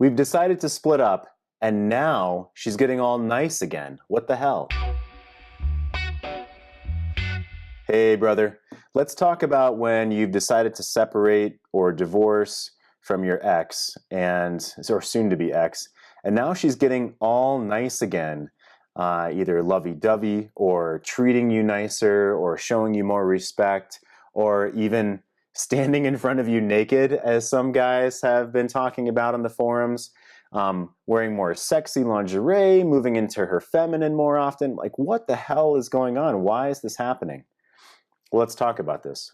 We've decided to split up, and now she's getting all nice again. What the hell? Hey, brother. Let's talk about when you've decided to separate or divorce from your ex, or soon-to-be ex, and now she's getting all nice again, either lovey-dovey or treating you nicer or showing you more respect or even standing in front of you naked, as some guys have been talking about on the forums, wearing more sexy lingerie, moving into her feminine more often. Like, what the hell is going on? Why is this happening? Well, let's talk about this.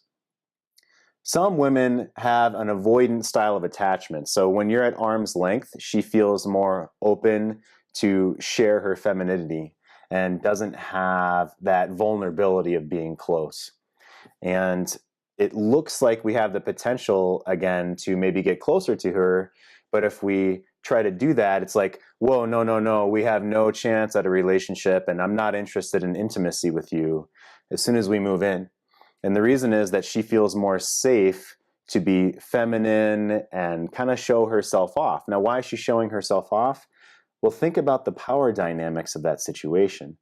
Some women have an avoidant style of attachment. So when you're at arm's length, she feels more open to share her femininity and doesn't have that vulnerability of being close. And it looks like we have the potential, again, to maybe get closer to her. But if we try to do that, it's like, whoa, no, we have no chance at a relationship, and I'm not interested in intimacy with you as soon as we move in. And the reason is that she feels more safe to be feminine and kind of show herself off. Now, why is she showing herself off? Well, think about the power dynamics of that situation.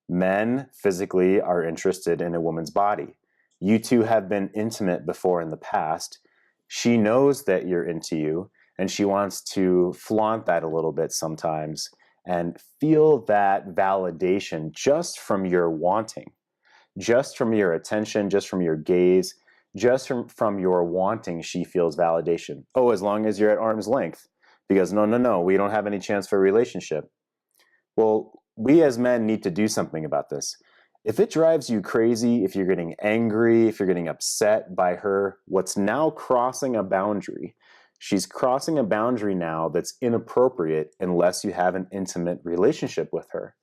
Men physically are interested in a woman's body. You two have been intimate before in the past. She knows that you're into you, and she wants to flaunt that a little bit sometimes and feel that validation just from your wanting. Just from your attention, just from your gaze, just from your wanting, she feels validation. Oh, as long as you're at arm's length. Because no, we don't have any chance for a relationship. Well, we as men need to do something about this. If it drives you crazy, if you're getting angry, if you're getting upset by her, what's now crossing a boundary, she's crossing a boundary now that's inappropriate unless you have an intimate relationship with her.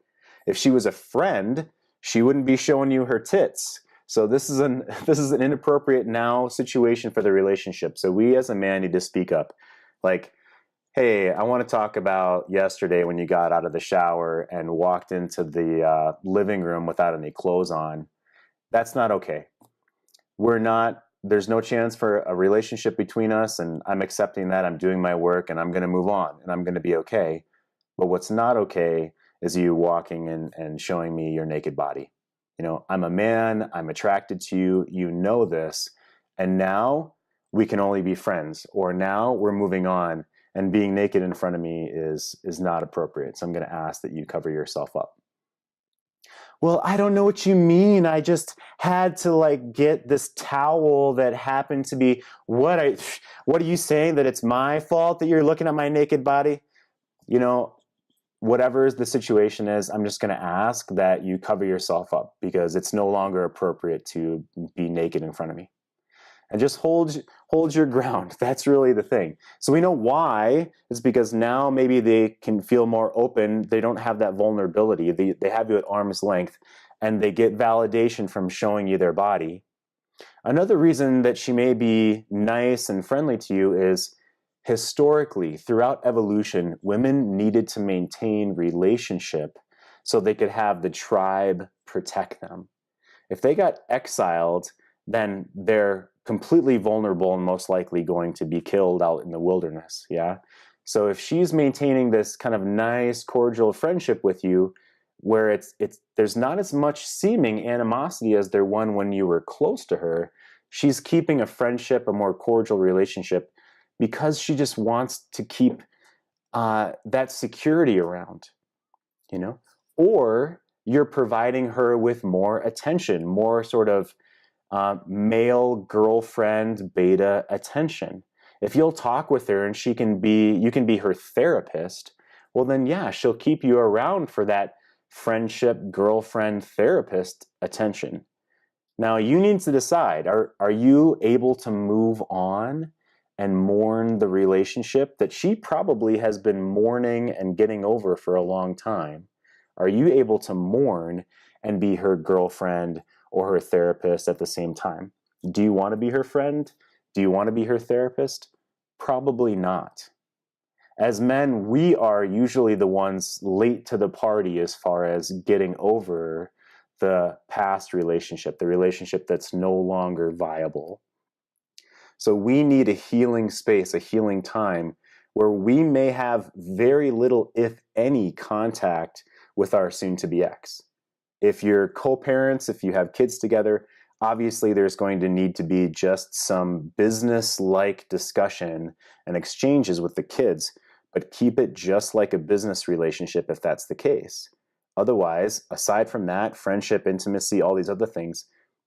If she was a friend, she wouldn't be showing you her tits. So this is an inappropriate now situation for the relationship. So we as a man need to speak up. Like, hey, I want to talk about yesterday when you got out of the shower and walked into the living room without any clothes on. That's not okay. There's no chance for a relationship between us, and I'm accepting that. I'm doing my work, and I'm going to move on, and I'm going to be okay. But what's not okay is you walking in and showing me your naked body. You know, I'm a man, I'm attracted to you, you know this, and now we can only be friends, or now we're moving on, and being naked in front of me is not appropriate. So I'm going to ask that you cover yourself up. Well, I don't know what you mean. I just had to get this towel that happened to be, what are you saying, that it's my fault that you're looking at my naked body? You know, whatever the situation is, I'm just going to ask that you cover yourself up, because it's no longer appropriate to be naked in front of me. And just hold your ground. That's really the thing. So we know why. It's because now maybe they can feel more open. They don't have that vulnerability. They have you at arm's length, and they get validation from showing you their body. Another reason that she may be nice and friendly to you is, historically, throughout evolution, women needed to maintain relationship so they could have the tribe protect them. If they got exiled, then they're completely vulnerable and most likely going to be killed out in the wilderness, yeah? So if she's maintaining this kind of nice, cordial friendship with you, where there's not as much seeming animosity as there was when you were close to her, she's keeping a friendship, a more cordial relationship, because she just wants to keep that security around, you know? Or you're providing her with more attention, more sort of male girlfriend beta attention. If you'll talk with her and you can be her therapist, well then yeah, she'll keep you around for that friendship, girlfriend, therapist attention. Now you need to decide, are you able to move on and mourn the relationship that she probably has been mourning and getting over for a long time? Are you able to mourn and be her girlfriend or her therapist at the same time? Do you want to be her friend? Do you want to be her therapist? Probably not. As men, we are usually the ones late to the party as far as getting over the past relationship, the relationship that's no longer viable. So we need a healing space, a healing time where we may have very little, if any, contact with our soon-to-be ex. If you're co-parents, if you have kids together, obviously there's going to need to be just some business-like discussion and exchanges with the kids, but keep it just like a business relationship if that's the case. Otherwise, aside from that, friendship, intimacy, all these other things,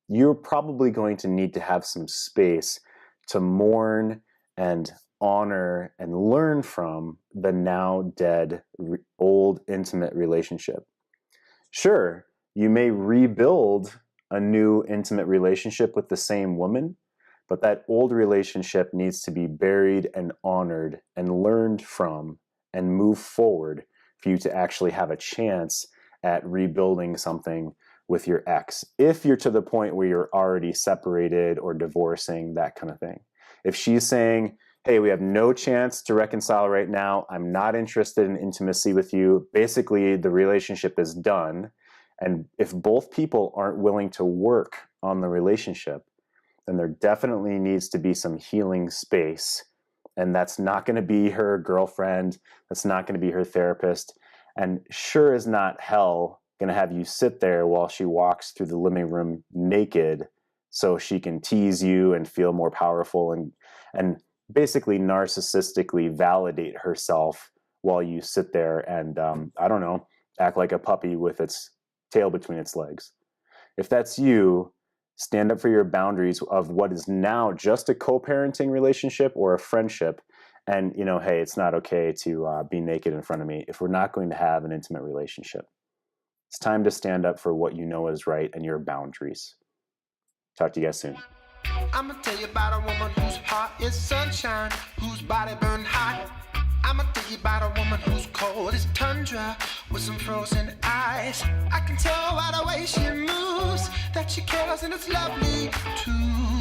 you're probably going to need to have some space to mourn and honor and learn from the now dead, old, intimate relationship. Sure, you may rebuild a new intimate relationship with the same woman, but that old relationship needs to be buried and honored and learned from and move forward for you to actually have a chance at rebuilding something with your ex, if you're to the point where you're already separated or divorcing, that kind of thing. If she's saying, hey, we have no chance to reconcile right now, I'm not interested in intimacy with you, basically the relationship is done, and if both people aren't willing to work on the relationship, then there definitely needs to be some healing space, and that's not going to be her girlfriend, that's not going to be her therapist, and sure as not hell going to have you sit there while she walks through the living room naked so she can tease you and feel more powerful and basically narcissistically validate herself while you sit there and, I don't know, act like a puppy with its tail between its legs. If that's you, stand up for your boundaries of what is now just a co-parenting relationship or a friendship. And, hey, it's not okay to be naked in front of me if we're not going to have an intimate relationship. It's time to stand up for what you know is right and your boundaries. Talk to you guys soon. I'm gonna tell you about a woman whose heart is sunshine, whose body burned hot. I'm gonna tell you about a woman who's cold as tundra, with some frozen eyes. I can tell by the way she moves that she cares, and it's lovely too.